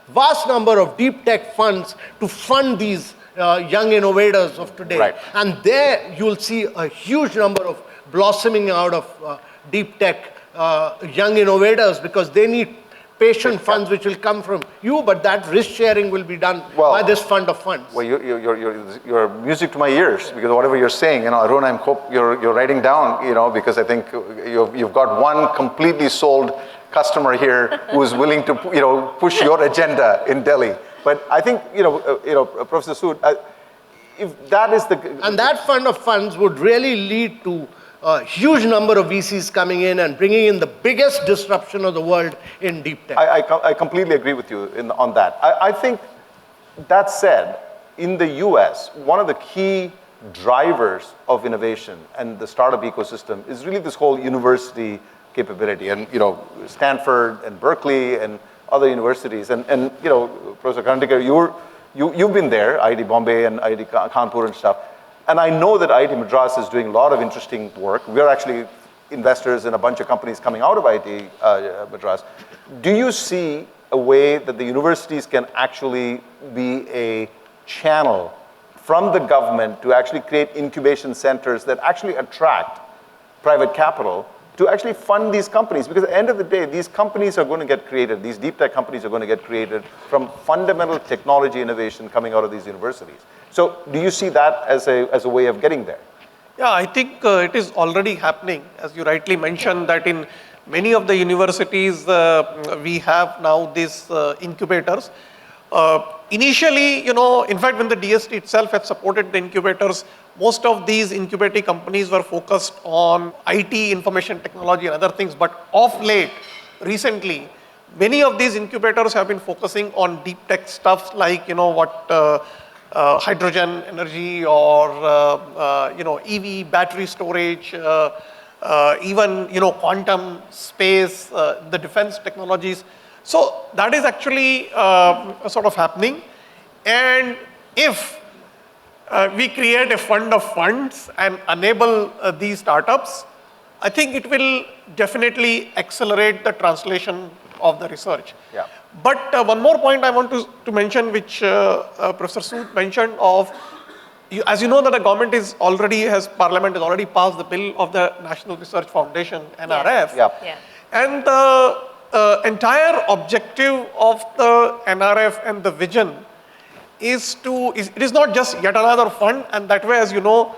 S2: vast number of deep tech funds to fund these young innovators of today.
S1: Right.
S2: And there you'll see a huge number of blossoming out of deep tech young innovators, because they need patient funds which will come from you, but that risk sharing will be done by this fund of funds.
S1: Well, you're music to my ears, because whatever you're saying, Arun, I hope you're writing down, because I think you've got one completely sold customer here who is willing to, push your agenda in Delhi. But I think, Professor Sood, if that is the...
S2: And that fund of funds would really lead to a huge number of VCs coming in and bringing in the biggest disruption of the world in deep tech.
S1: I completely agree with you on that. I think, that said, in the US, one of the key drivers of innovation and the startup ecosystem is really this whole university capability. And, Stanford and Berkeley and other universities. And Professor Karandikar, you've been there, IIT Bombay and IIT Kanpur and stuff. And I know that IIT Madras is doing a lot of interesting work. We're actually investors in a bunch of companies coming out of IIT Madras. Do you see a way that the universities can actually be a channel from the government to actually create incubation centers that actually attract private capital to actually fund these companies? Because at the end of the day, these companies are going to get created, these deep tech companies are going to get created from fundamental technology innovation coming out of these universities. So do you see that as a way of getting there?
S4: Yeah, I think it is already happening. As you rightly mentioned, that in many of the universities, we have now these incubators. Initially, in fact, when the DST itself had supported the incubators, most of these incubating companies were focused on IT, information technology and other things. But of late, recently, many of these incubators have been focusing on deep tech stuff like, hydrogen energy or, EV battery storage, even, quantum space, the defense technologies. So that is actually sort of happening. And if we create a fund of funds and enable these startups, I think it will definitely accelerate the translation of the research.
S1: Yeah.
S4: But one more point I want to mention, which Professor Sood mentioned of, as you know that the government Parliament has already passed the bill of the National Research Foundation, NRF.
S1: Yeah.
S5: Yeah.
S4: And the entire objective of the NRF and the vision is it is not just yet another fund, and that way, as you know,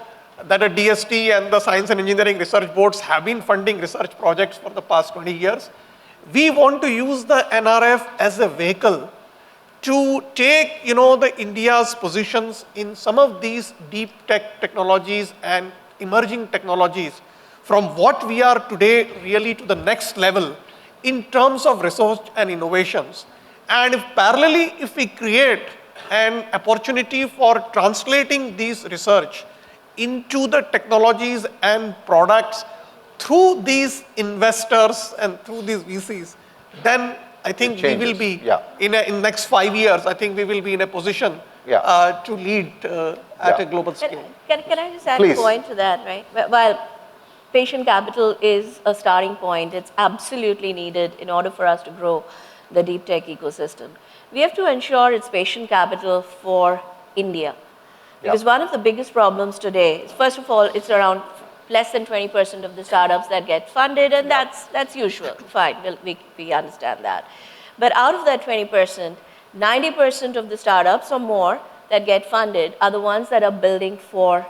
S4: that the DST and the Science and Engineering Research Boards have been funding research projects for the past 20 years. We want to use the NRF as a vehicle to take, the India's positions in some of these deep tech technologies and emerging technologies from what we are today really to the next level in terms of research and innovations. And parallelly, if we create an opportunity for translating these research into the technologies and products through these investors and through these VCs, then I think we will be in next 5 years, I think we will be in a position to lead at a global scale.
S5: Can I just add a point to that, right? While patient capital is a starting point, it's absolutely needed in order for us to grow the deep tech ecosystem. We have to ensure it's patient capital for India. Because one of the biggest problems today is, first of all, it's around less than 20% of the startups that get funded, and that's usual, fine, we understand that. But out of that 20%, 90% of the startups or more that get funded are the ones that are building for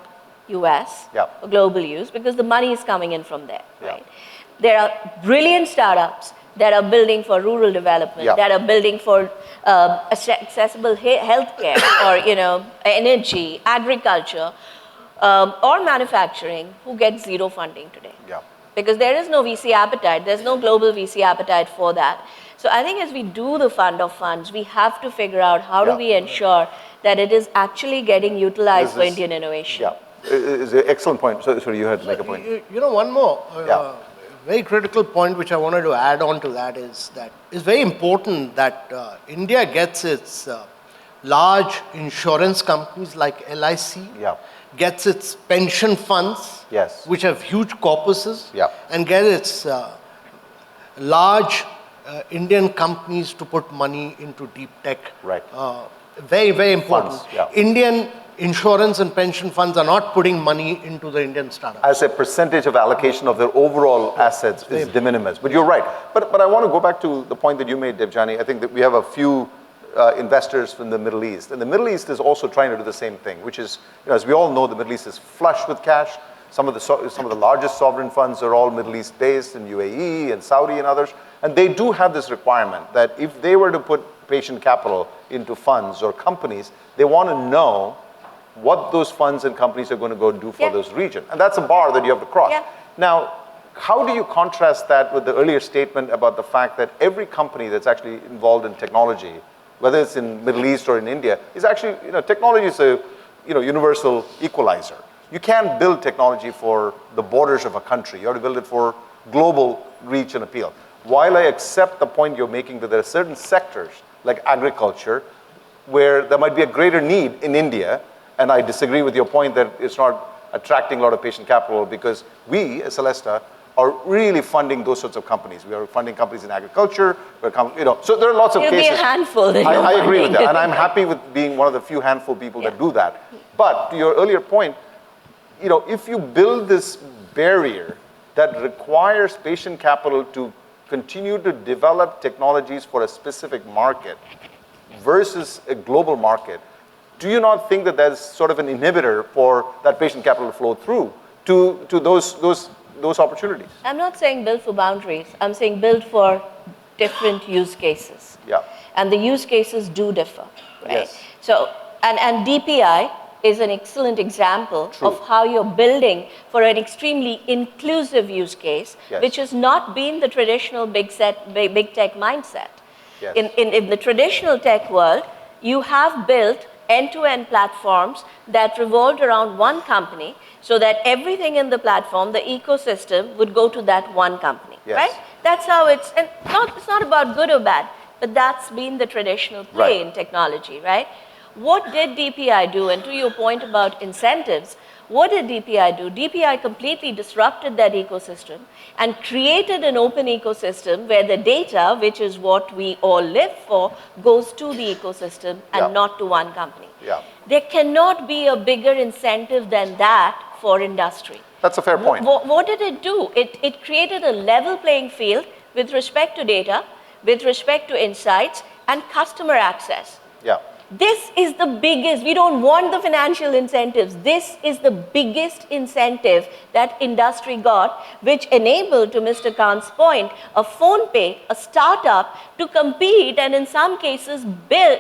S5: US, for global use, because the money is coming in from there, right? There are brilliant startups that are building for rural development, that are building for accessible healthcare or energy, agriculture, or manufacturing, who get zero funding today. Because there is no VC appetite, there's no global VC appetite for that. So I think as we do the fund of funds, we have to figure out how do we ensure that it is actually getting utilized for Indian innovation.
S1: It's an excellent point. So you had to make a point.
S2: One more. very critical point which I wanted to add on to that is that it's very important that India gets its large insurance companies like LIC,
S1: Yeah.
S2: gets its pension funds,
S1: Yes.
S2: which have huge corpuses,
S1: Yeah.
S2: and get its large Indian companies to put money into deep tech.
S1: Right.
S2: Very, very important.
S1: Funds, yeah.
S2: Indian insurance and pension funds are not putting money into the Indian startups.
S1: As a percentage of allocation of their overall assets is de minimis. But you're right. But I want to go back to the point that you made, Debjani. I think that we have a few investors from the Middle East. And the Middle East is also trying to do the same thing, which is, as we all know, the Middle East is flush with cash. Some of the largest sovereign funds are all Middle East based in UAE and Saudi and others. And they do have this requirement that if they were to put patient capital into funds or companies, they want to know what those funds and companies are going to go do for those regions. And that's a bar that you have to cross.
S5: Yeah.
S1: Now, how do you contrast that with the earlier statement about the fact that every company that's actually involved in technology, whether it's in Middle East or in India, is actually, technology is a, universal equalizer. You can't build technology for the borders of a country. You have to build it for global reach and appeal. While I accept the point you're making that there are certain sectors, like agriculture, where there might be a greater need in India, and I disagree with your point that it's not attracting a lot of patient capital because we, as Celesta, are really funding those sorts of companies. We are funding companies in agriculture, so there are lots of
S5: It'll
S1: cases.
S5: be a handful that
S1: I
S5: you're
S1: agree with
S5: funding.
S1: that, and I'm happy with being one of the few handful people that do that. But to your earlier point, if you build this barrier that requires patient capital to continue to develop technologies for a specific market versus a global market, do you not think that there's sort of an inhibitor for that patient capital to flow through to those opportunities?
S5: I'm not saying build for boundaries. I'm saying build for different use cases.
S1: Yeah.
S5: And the use cases do differ, right?
S1: Yes.
S5: So, and DPI is an excellent example
S1: True.
S5: of how you're building for an extremely inclusive use case,
S1: Yes.
S5: which has not been the traditional big tech mindset.
S1: Yes.
S5: In the traditional tech world, you have built end-to-end platforms that revolved around one company so that everything in the platform, the ecosystem, would go to that one company,
S1: Yes.
S5: right? That's how it's not about good or bad, but that's been the traditional play
S1: Right.
S5: in technology, right? What did DPI do? And to your point about incentives, what did DPI do? DPI completely disrupted that ecosystem and created an open ecosystem where the data, which is what we all live for, goes to the ecosystem and
S1: Yeah.
S5: not to one company.
S1: Yeah.
S5: There cannot be a bigger incentive than that for industry.
S1: That's a fair point.
S5: What did it do? It created a level playing field with respect to data, with respect to insights, and customer access.
S1: Yeah.
S5: This is the biggest, we don't want the financial incentives. This is the biggest incentive that industry got, which enabled, to Mr. Kant's point, a PhonePe, a startup, to compete and in some cases build,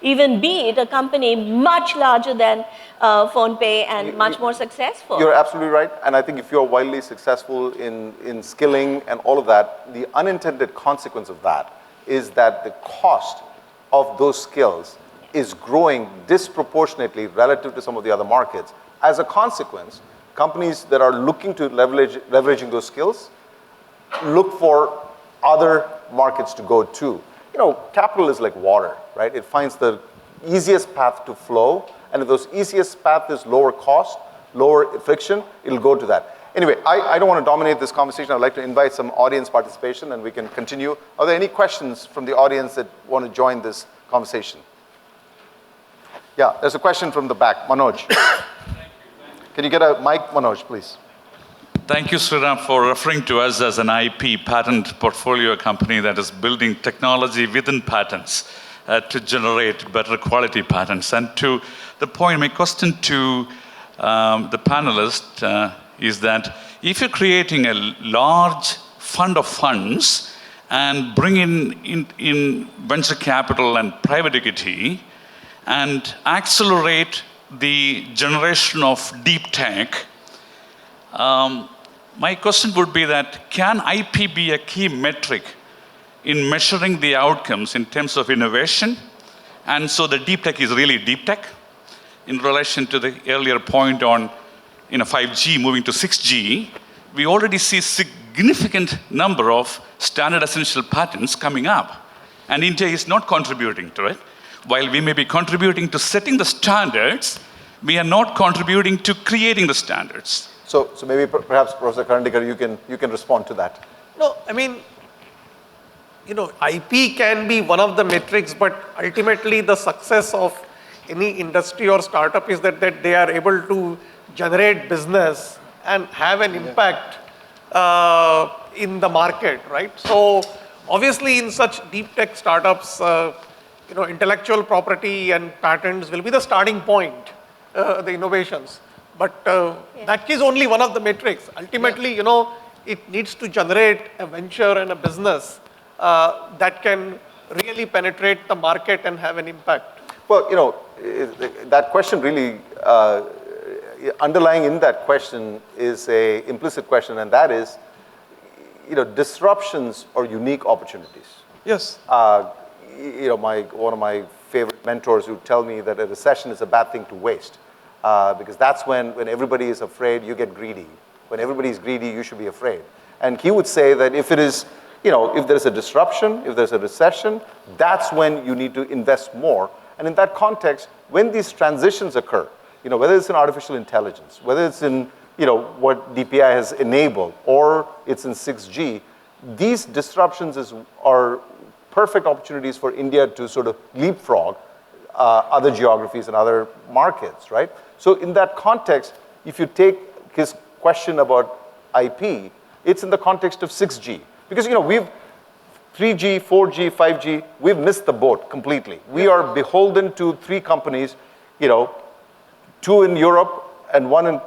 S5: even beat a company much larger than PhonePe and much more successful.
S1: You're absolutely right. And I think if you're wildly successful in skilling and all of that, the unintended consequence of that is that the cost of those skills is growing disproportionately relative to some of the other markets. As a consequence, companies that are looking to leveraging those skills look for other markets to go to. Capital is like water, right? It finds the easiest path to flow, and if those easiest path is lower cost, lower friction, it'll go to that. Anyway, I don't want to dominate this conversation. I'd like to invite some audience participation and we can continue. Are there any questions from the audience that want to join this conversation? Yeah, there's a question from the back. Manoj. Can you get a mic, Manoj, please?
S6: Thank you, Sriram, for referring to us as an IP patent portfolio company that is building technology within patents to generate better quality patents. And to the point, my question to the panelist is that if you're creating a large fund of funds and bring in venture capital and private equity and accelerate the generation of deep tech, my question would be that can IP be a key metric in measuring the outcomes in terms of innovation? And so the deep tech is really deep tech in relation to the earlier point on 5G moving to 6G, we already see significant number of standard essential patents coming up. And India is not contributing to it. While we may be contributing to setting the standards, we are not contributing to creating the standards.
S1: So maybe perhaps Professor Karandikar, you can respond to that.
S4: No, I mean, IP can be one of the metrics, but ultimately the success of any industry or startup is that they are able to generate business and have an impact in the market, right? So obviously in such deep tech startups, intellectual property and patents will be the starting point, the innovations. But that is only one of the metrics. Ultimately, it needs to generate a venture and a business that can really penetrate the market and have an impact.
S1: Well, that question really, underlying in that question is a implicit question, and that is, disruptions or unique opportunities.
S4: Yes.
S1: One of my favorite mentors would tell me that a recession is a bad thing to waste, because that's when everybody is afraid, you get greedy. When everybody is greedy, you should be afraid. And he would say that if it is, if there's a disruption, if there's a recession, that's when you need to invest more. And in that context, when these transitions occur, whether it's in artificial intelligence, whether it's in, what DPI has enabled, or it's in 6G, these disruptions are perfect opportunities for India to sort of leapfrog other geographies and other markets, right? So in that context, if you take his question about IP, it's in the context of 6G. Because, we've 3G, 4G, 5G, we've missed the boat completely. We are beholden to 3 companies, 2 in Europe and 1 in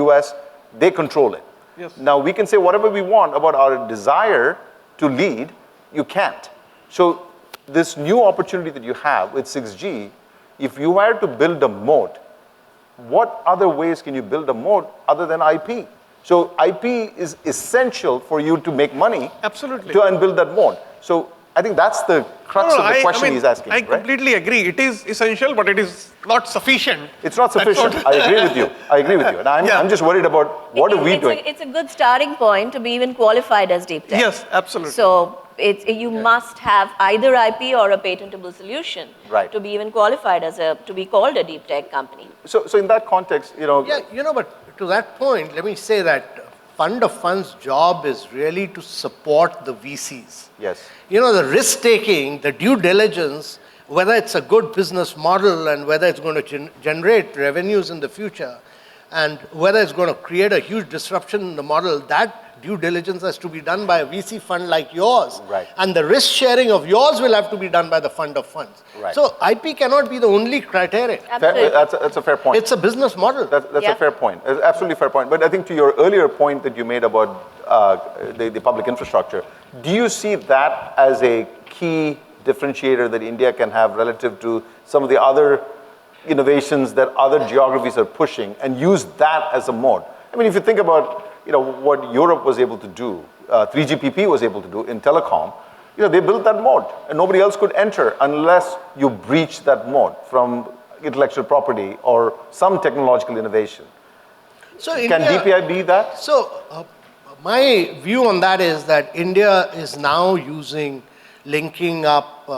S1: US, they control it.
S4: Yes.
S1: Now, we can say whatever we want about our desire to lead, you can't. So this new opportunity that you have with 6G, if you were to build a moat, what other ways can you build a moat other than IP? So IP is essential for you to make money.
S4: Absolutely.
S1: To build that moat. So I think that's the crux of the question he's asking.
S4: I
S1: right?
S4: completely agree. It is essential, but it is not sufficient.
S1: It's not sufficient. I agree with you. And I'm just worried about what are we doing.
S5: It's a good starting point to be even qualified as deep tech.
S4: Yes, absolutely.
S5: So you must have either IP or a patentable solution to be even qualified to be called a deep tech company.
S1: So in that context,
S2: Yeah, but to that point, let me say that fund of funds' job is really to support the VCs.
S1: Yes.
S2: The risk taking, the due diligence, whether it's a good business model and whether it's going to generate revenues in the future, and whether it's going to create a huge disruption in the model, that due diligence has to be done by a VC fund like yours.
S1: Right.
S2: And the risk sharing of yours will have to be done by the fund of funds.
S1: Right.
S2: So IP cannot be the only criteria.
S1: That's a fair point.
S2: It's a business model.
S1: That's a fair point. Absolutely fair point. But I think to your earlier point that you made about the public infrastructure, do you see that as a key differentiator that India can have relative to some of the other innovations that other geographies are pushing, and use that as a mode? I mean, if you think about what Europe was able to do, 3GPP was able to do in telecom, they built that mode, and nobody else could enter unless you breach that mode from intellectual property or some technological innovation.
S2: So
S1: Can DPI be that?
S2: So my view on that is that India is now linking up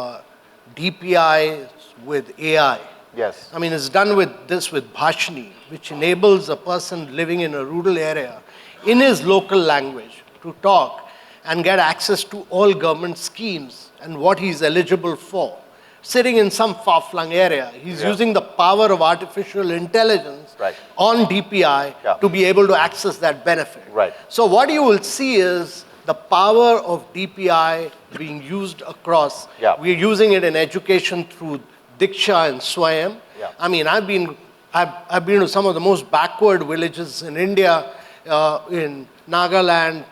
S2: DPI with AI.
S1: Yes.
S2: I mean, it's done with Bhashni, which enables a person living in a rural area in his local language to talk and get access to all government schemes and what he's eligible for. Sitting in some far-flung area, he's using the power of artificial intelligence on DPI to be able to access that benefit.
S1: Right.
S2: So what you will see is the power of DPI being used across.
S1: Yeah.
S2: We're using it in education through Diksha and Swayam.
S1: Yeah.
S2: I mean, I've been to some of the most backward villages in India, in Nagaland,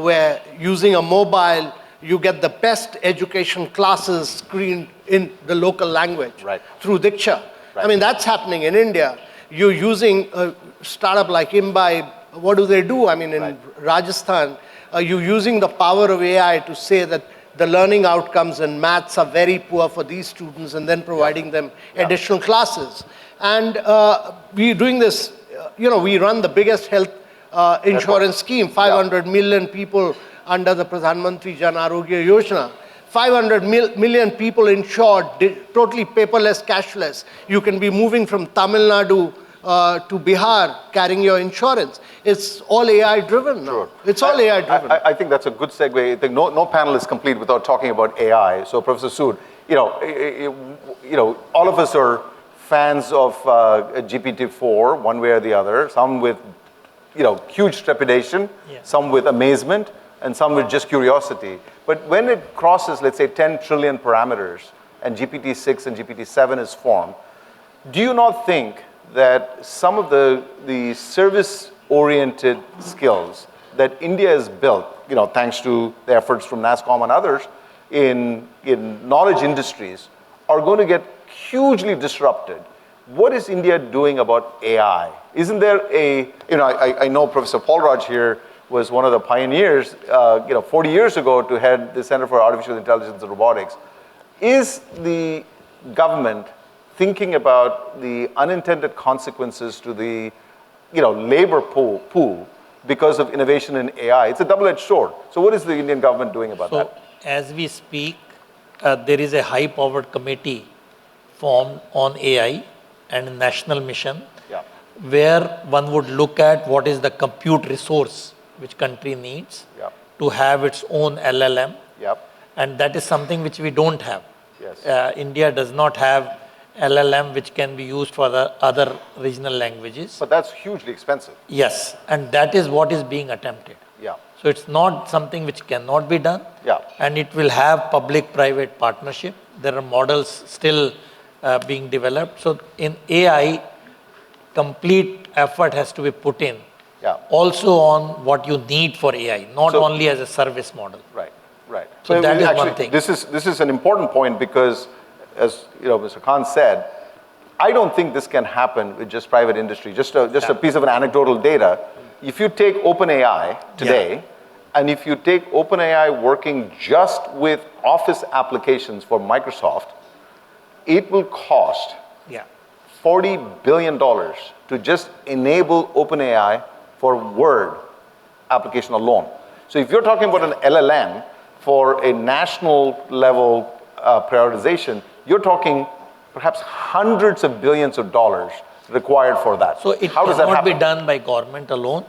S2: where using a mobile, you get the best education classes screened in the local language through Diksha. I mean, that's happening in India. You're using a startup like Imbibe. What do? I mean, in Rajasthan, you're using the power of AI to say that the learning outcomes in maths are very poor for these students, and then providing them additional classes. And we're doing this, we run the biggest health insurance scheme, 500 million people under the Pradhan Mantri Jan Arogya Yojana. 500 million people insured, totally paperless, cashless. You can be moving from Tamil Nadu to Bihar carrying your insurance. It's all AI driven now.
S1: Sure.
S2: It's all AI driven.
S1: I think that's a good segue. I think no panel is complete without talking about AI. So Professor Sood, all of us are fans of GPT-4 one way or the other, some with huge trepidation, some with amazement, and some with just curiosity. But when it crosses, let's say, 10 trillion parameters, and GPT-6 and GPT-7 is formed, do you not think that some of the service-oriented skills that India has built, thanks to the efforts from NASSCOM and others in knowledge industries, are going to get hugely disrupted? What is India doing about AI? Isn't there I know Professor Paul Raj here was one of the pioneers, 40 years ago to head the Center for Artificial Intelligence and Robotics. Is the government thinking about the unintended consequences to the labor pool because of innovation in AI? It's a double-edged sword. So what is the Indian government doing about that?
S3: As we speak, there is a high-powered committee formed on AI and a national mission where one would look at what is the compute resource which country needs to have its own LLM. And that is something which we don't have. India does not have LLM which can be used for the other regional languages.
S1: But that's hugely expensive.
S3: Yes, and that is what is being attempted. So it's not something which cannot be done. And it will have public-private partnership. There are models still being developed. So in AI, complete effort has to be put in. Also on what you need for AI, not only as a service model.
S1: Right.
S3: So that is one thing.
S1: This is an important point because, as Mr. Kant said, I don't think this can happen with just private industry. Just a piece of an anecdotal data. If you take OpenAI today, and if you take OpenAI working just with Office applications for Microsoft, it will cost $40 billion to just enable OpenAI for Word application alone. So if you're talking about an LLM for a national level prioritization, you're talking perhaps hundreds of billions of dollars required for that.
S3: So it cannot be done by government alone.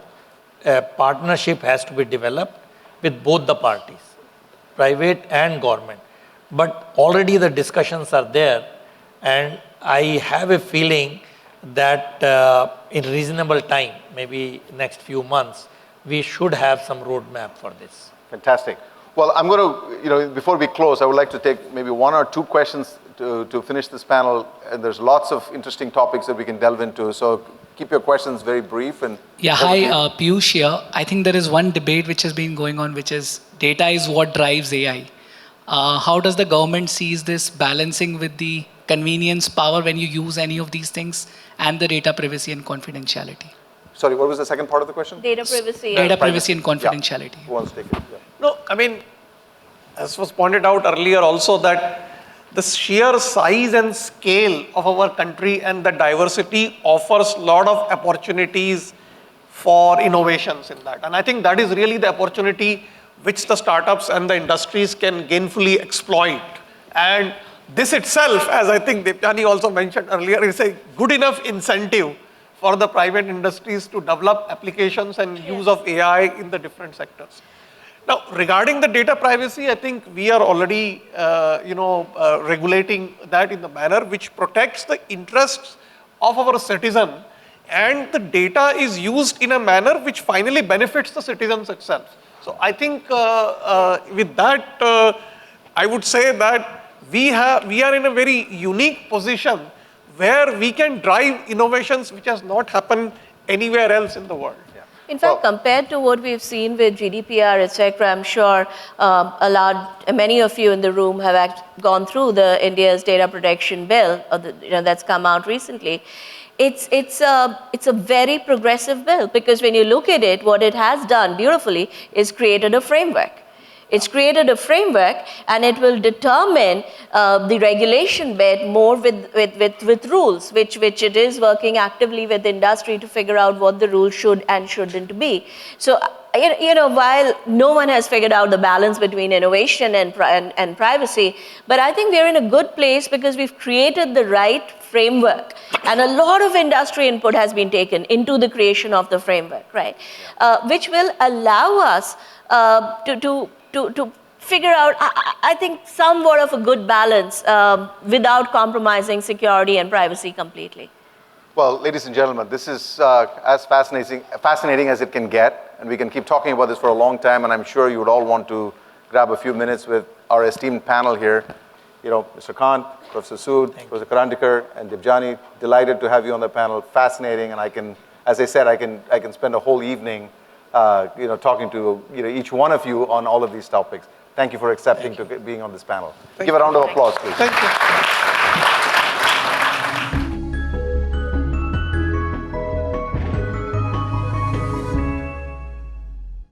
S3: A partnership has to be developed with both the parties, private and government. But already the discussions are there, and I have a feeling that in reasonable time, maybe next few months, we should have some roadmap for this.
S1: Fantastic. Well, I'm going to, before we close, I would like to take maybe one or two questions to finish this panel. And there's lots of interesting topics that we can delve into. So keep your questions very brief. And
S7: hi, Piyush here. I think there is one debate which has been going on, which is data is what drives AI. How does the government sees this balancing with the convenience, power when you use any of these things, and the data privacy and confidentiality?
S1: Sorry, what was the second part of the question?
S5: Data privacy.
S7: Data privacy and confidentiality.
S1: Who wants to take it?
S4: No, I mean, as was pointed out earlier also, that the sheer size and scale of our country and the diversity offers a lot of opportunities for innovations in that. And I think that is really the opportunity which the startups and the industries can gainfully exploit. And this itself, as I think Debjani also mentioned earlier, is a good enough incentive for the private industries to develop applications and use of AI in the different sectors. Now, regarding the data privacy, I think we are already, regulating that in the manner which protects the interests of our citizen, and the data is used in a manner which finally benefits the citizens itself. So I think with that, I would say that we are in a very unique position where we can drive innovations which has not happened anywhere else in the world.
S5: In fact, compared to what we've seen with GDPR, etc., I'm sure many of you in the room have gone through the India's data protection bill, or that's come out recently. It's a very progressive bill, because when you look at it, what it has done beautifully is created a framework. It's created a framework, and it will determine the regulation bit more with rules, which it is working actively with industry to figure out what the rules should and shouldn't be. So, while no one has figured out the balance between innovation and privacy, but I think we're in a good place because we've created the right framework, and a lot of industry input has been taken into the creation of the framework, right? Which will allow us to figure out, I think, somewhat of a good balance without compromising security and privacy completely.
S1: Well, ladies and gentlemen, this is as fascinating as it can get, and we can keep talking about this for a long time, and I'm sure you would all want to grab a few minutes with our esteemed panel here. Mr. Kant, Professor Sood, Professor Karandikar, and Debjani, delighted to have you on the panel. Fascinating, and I can, as I said, I can spend a whole evening, talking to each one of you on all of these topics. Thank you for accepting to being on this panel. Give a round of applause, please.
S4: Thank you.